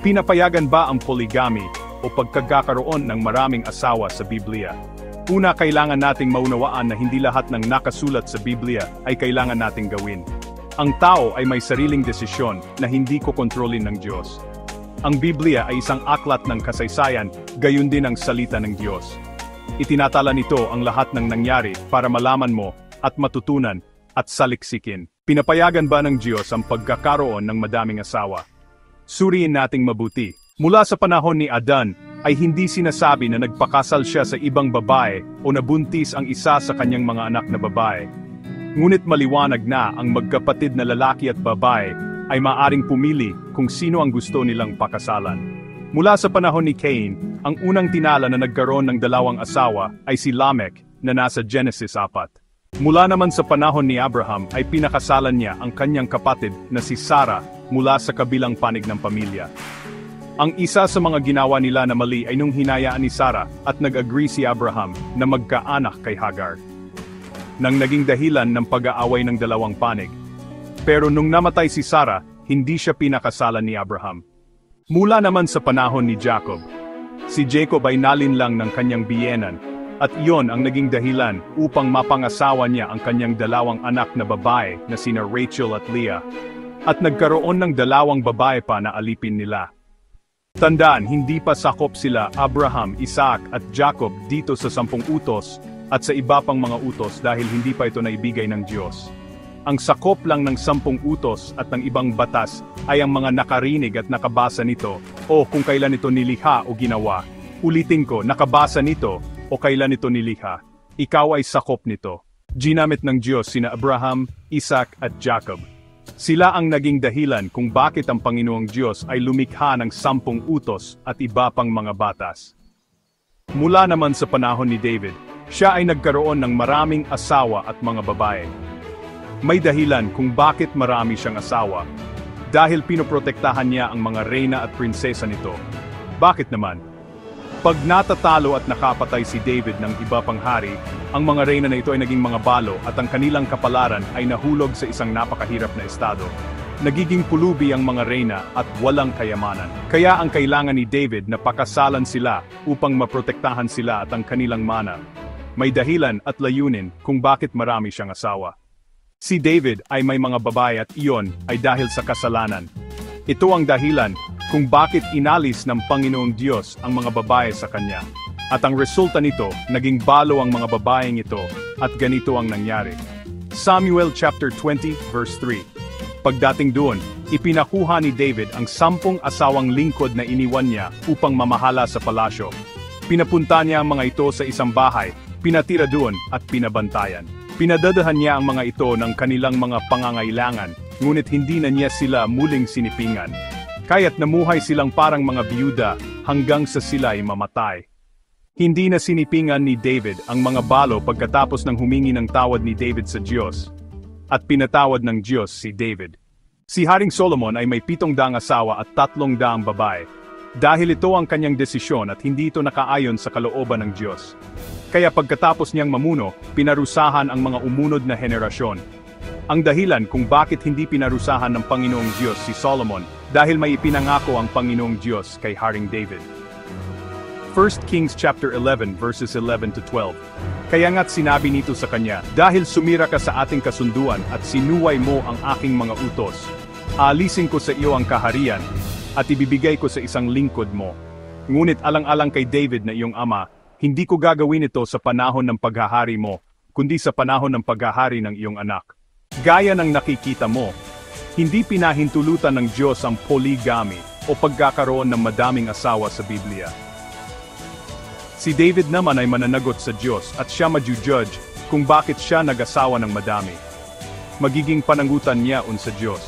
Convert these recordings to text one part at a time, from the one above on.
Pinapayagan ba ang polygamy o pagkakaroon ng maraming asawa sa Biblia? Una, kailangan nating maunawaan na hindi lahat ng nakasulat sa Biblia ay kailangan nating gawin. Ang tao ay may sariling desisyon na hindi kokontrolin ng Diyos. Ang Biblia ay isang aklat ng kasaysayan, gayon din ang salita ng Diyos. Itinatala nito ang lahat ng nangyari para malaman mo at matutunan at saliksikin. Pinapayagan ba ng Diyos ang pagkakaroon ng madaming asawa? Suriin nating mabuti. Mula sa panahon ni Adan, ay hindi sinasabi na nagpakasal siya sa ibang babae o nabuntis ang isa sa kanyang mga anak na babae. Ngunit maliwanag na ang magkapatid na lalaki at babae ay maaring pumili kung sino ang gusto nilang pakasalan. Mula sa panahon ni Cain, ang unang tinala na nagkaroon ng 2 asawa ay si Lamech na nasa Genesis 4. Mula naman sa panahon ni Abraham ay pinakasalan niya ang kanyang kapatid na si Sarah mula sa kabilang panig ng pamilya. Ang isa sa mga ginawa nila na mali ay nung hinayaan ni Sarah at nag-agree si Abraham na magkaanak kay Hagar, nang naging dahilan ng pag-aaway ng 2 panig. Pero nung namatay si Sarah, hindi siya pinakasalan ni Abraham. Mula naman sa panahon ni Jacob, si Jacob ay nalinlang ng kanyang biyenan, at iyon ang naging dahilan upang mapangasawa niya ang kanyang 2 anak na babae na sina Rachel at Leah, at nagkaroon ng 2 babae pa na alipin nila. Tandaan, hindi pa sakop sila Abraham, Isaac at Jacob dito sa 10 utos at sa iba pang mga utos dahil hindi pa ito naibigay ng Diyos. Ang sakop lang ng 10 utos at ng ibang batas ay ang mga nakarinig at nakabasa nito o kung kailan ito nilikha o ginawa. Ulitin ko, nakabasa nito o kailan ito nilikha. Ikaw ay sakop nito. Ginamit ng Diyos sina Abraham, Isaac at Jacob. Sila ang naging dahilan kung bakit ang Panginoong Diyos ay lumikha ng 10 utos at iba pang mga batas. Mula naman sa panahon ni David, siya ay nagkaroon ng maraming asawa at mga babae. May dahilan kung bakit marami siyang asawa, dahil pinoprotektahan niya ang mga reyna at prinsesa nito. Bakit naman? Pag natatalo at nakapatay si David ng iba pang hari, ang mga reyna na ito ay naging mga balo at ang kanilang kapalaran ay nahulog sa isang napakahirap na estado. Nagiging pulubi ang mga reyna at walang kayamanan. Kaya ang kailangan ni David na pakasalan sila upang maprotektahan sila at ang kanilang mana. May dahilan at layunin kung bakit marami siyang asawa. Si David ay may mga babae at iyon ay dahil sa kasalanan. Ito ang dahilan kung bakit inalis ng Panginoong Diyos ang mga babae sa kanya. At ang resulta nito, naging balo ang mga babaeng ito, at ganito ang nangyari. Samuel chapter 20 verse 3. Pagdating doon, ipinakuha ni David ang 10 asawang lingkod na iniwan niya upang mamahala sa palasyo. Pinapunta niya ang mga ito sa isang bahay, pinatira doon at pinabantayan. Pinadadahan niya ang mga ito ng kanilang mga pangangailangan, ngunit hindi na niya sila muling sinipingan. Kaya't namuhay silang parang mga biyuda hanggang sa sila ay mamatay. Hindi na sinipingan ni David ang mga balo pagkatapos ng humingi ng tawad ni David sa Diyos. At pinatawad ng Diyos si David. Si Haring Solomon ay may 700 asawa at 300 babae. Dahil ito ang kanyang desisyon at hindi ito nakaayon sa kalooban ng Diyos. Kaya pagkatapos niyang mamuno, pinarusahan ang mga umunod na henerasyon. Ang dahilan kung bakit hindi pinarusahan ng Panginoong Diyos si Solomon, dahil may ipinangako ang Panginoong Diyos kay Haring David. 1 Kings chapter 11 verses 11 to 12. Kaya nga't sinabi nito sa kanya, dahil sumira ka sa ating kasunduan at sinuway mo ang aking mga utos, aalisin ko sa iyo ang kaharian, at ibibigay ko sa isang lingkod mo. Ngunit alang-alang kay David na iyong ama, hindi ko gagawin ito sa panahon ng paghahari mo, kundi sa panahon ng paghahari ng iyong anak. Gaya ng nakikita mo, hindi pinahintulutan ng Diyos ang polygamy o pagkakaroon ng madaming asawa sa Biblia. Si David naman ay mananagot sa Diyos at siya maju-judge kung bakit siya nag-asawa ng madami. Magiging panangutan niya sa Diyos.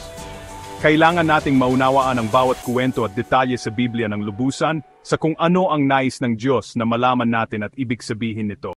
Kailangan nating maunawaan ang bawat kuwento at detalye sa Biblia ng lubusan sa kung ano ang nais ng Diyos na malaman natin at ibig sabihin nito.